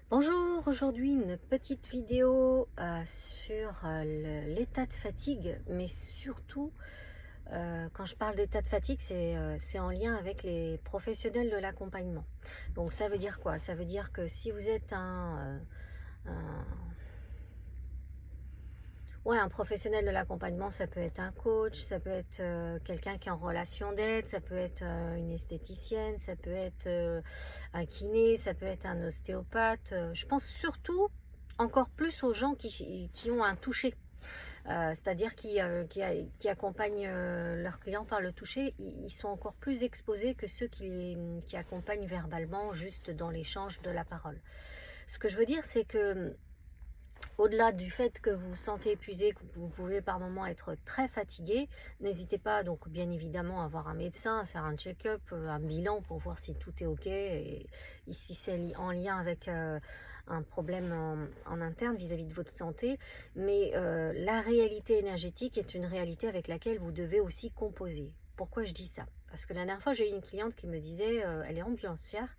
Bonjour, aujourd'hui une petite vidéo sur l'état de fatigue, mais surtout quand je parle d'état de fatigue, c'est en lien avec les professionnels de l'accompagnement. Donc ça veut dire quoi? Ça veut dire que si vous êtes un- ouais, un professionnel de l'accompagnement, ça peut être un coach, ça peut être quelqu'un qui est en relation d'aide, ça peut être une esthéticienne, ça peut être un kiné, ça peut être un ostéopathe. Je pense surtout encore plus aux gens qui ont un toucher, c'est-à-dire qui accompagnent leurs clients par le toucher. Ils sont encore plus exposés que ceux qui accompagnent verbalement, juste dans l'échange de la parole. Ce que je veux dire, c'est que au-delà du fait que vous vous sentez épuisé, que vous pouvez par moments être très fatigué, n'hésitez pas donc bien évidemment à voir un médecin, à faire un check-up, un bilan pour voir si tout est ok et si c'est en lien avec un problème en interne vis-à-vis de votre santé. Mais la réalité énergétique est une réalité avec laquelle vous devez aussi composer. Pourquoi je dis ça? Parce que la dernière fois, j'ai eu une cliente qui me disait, elle est ambulancière,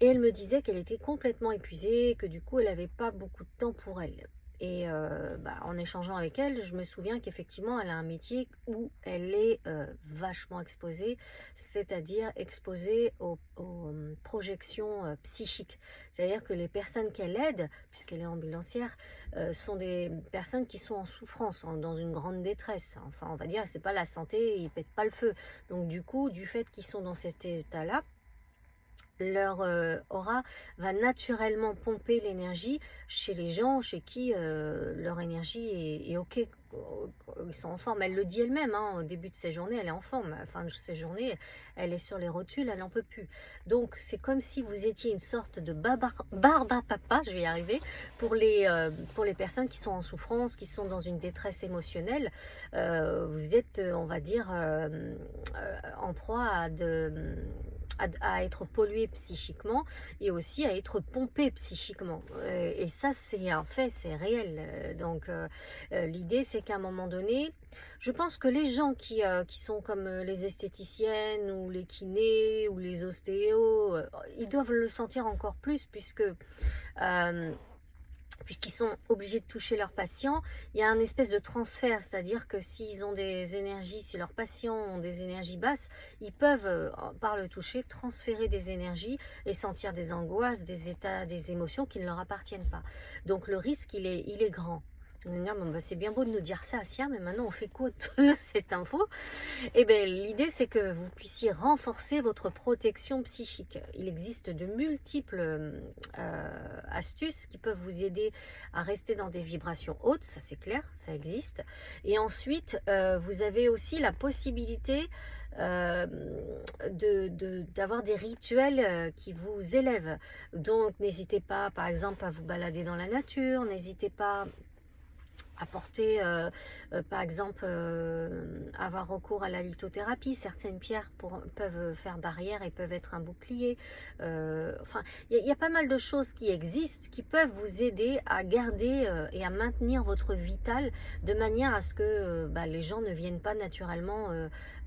et elle me disait qu'elle était complètement épuisée, que du coup, elle n'avait pas beaucoup de temps pour elle. Et en échangeant avec elle, je me souviens qu'effectivement, elle a un métier où elle est vachement exposée, c'est-à-dire exposée aux projections psychiques. C'est-à-dire que les personnes qu'elle aide, puisqu'elle est ambulancière, sont des personnes qui sont en souffrance, dans une grande détresse. Enfin, on va dire, c'est pas la santé, ils pètent pas le feu. Donc du coup, du fait qu'ils sont dans cet état-là, leur aura va naturellement pomper l'énergie chez les gens chez qui leur énergie est ok, ils sont en forme. Elle le dit elle-même, hein, au début de ses journées, elle est en forme. À la fin de ses journées, elle est sur les rotules, elle n'en peut plus. Donc c'est comme si vous étiez une sorte de barbapapa, je vais y arriver, pour les personnes qui sont en souffrance, qui sont dans une détresse émotionnelle. Vous êtes, on va dire, en proie à être pollué psychiquement et aussi à être pompé psychiquement. Et ça, c'est un fait, c'est réel. Donc, l'idée, c'est qu'à un moment donné, je pense que les gens qui sont comme les esthéticiennes ou les kinés ou les ostéos, ils doivent le sentir encore plus euh, puisqu'ils sont obligés de toucher leurs patients, il y a un espèce de transfert, c'est-à-dire que s'ils ont des énergies, si leurs patients ont des énergies basses, ils peuvent, par le toucher, transférer des énergies et sentir des angoisses, des états, des émotions qui ne leur appartiennent pas. Donc le risque, il est grand. On va dire, bon, bah, c'est bien beau de nous dire ça, Sia, mais maintenant on fait quoi de cette info? Eh bien, l'idée, c'est que vous puissiez renforcer votre protection psychique. Il existe de multiples astuces qui peuvent vous aider à rester dans des vibrations hautes, ça c'est clair, ça existe. Et ensuite, vous avez aussi la possibilité euh, d'avoir des rituels qui vous élèvent. Donc, n'hésitez pas, par exemple, à vous balader dans la nature, n'hésitez pas apporter, par exemple, avoir recours à la lithothérapie. Certaines pierres peuvent faire barrière et peuvent être un bouclier. Enfin, il y a pas mal de choses qui existent qui peuvent vous aider à garder et à maintenir votre vital de manière à ce que les gens ne viennent pas naturellement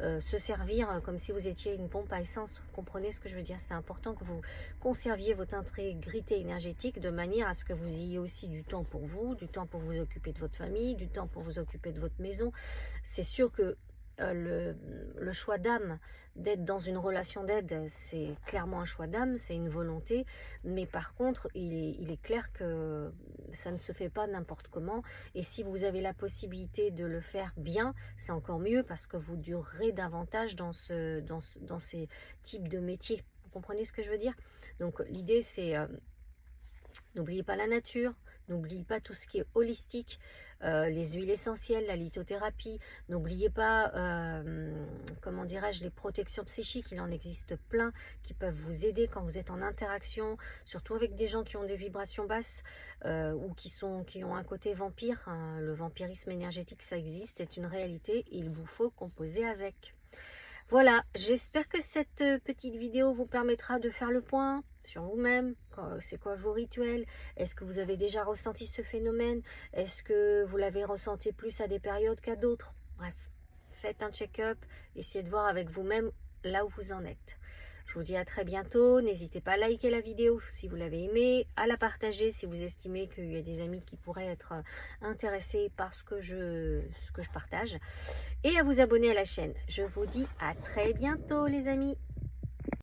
se servir comme si vous étiez une pompe à essence. Vous comprenez ce que je veux dire? C'est important que vous conserviez votre intégrité énergétique de manière à ce que vous ayez aussi du temps pour vous, du temps pour vous occuper de votre famille, du temps pour vous occuper de votre maison. C'est sûr que le choix d'âme d'être dans une relation d'aide, c'est clairement un choix d'âme, c'est une volonté, mais par contre, il est clair que ça ne se fait pas n'importe comment, et si vous avez la possibilité de le faire bien, c'est encore mieux parce que vous durerez davantage dans ces types de métiers. Vous comprenez ce que je veux dire? Donc l'idée, c'est n'oubliez pas la nature, n'oubliez pas tout ce qui est holistique, les huiles essentielles, la lithothérapie. N'oubliez pas, comment dirais-je, les protections psychiques. Il en existe plein qui peuvent vous aider quand vous êtes en interaction, surtout avec des gens qui ont des vibrations basses ou qui ont un côté vampire, hein. Le vampirisme énergétique, ça existe, c'est une réalité. Et il vous faut composer avec. Voilà, j'espère que cette petite vidéo vous permettra de faire le point sur vous-même. C'est quoi vos rituels? Est-ce que vous avez déjà ressenti ce phénomène? Est-ce que vous l'avez ressenti plus à des périodes qu'à d'autres? Bref, faites un check-up, essayez de voir avec vous-même là où vous en êtes. Je vous dis à très bientôt. N'hésitez pas à liker la vidéo si vous l'avez aimée, à la partager si vous estimez qu'il y a des amis qui pourraient être intéressés par ce que je partage, et à vous abonner à la chaîne. Je vous dis à très bientôt les amis.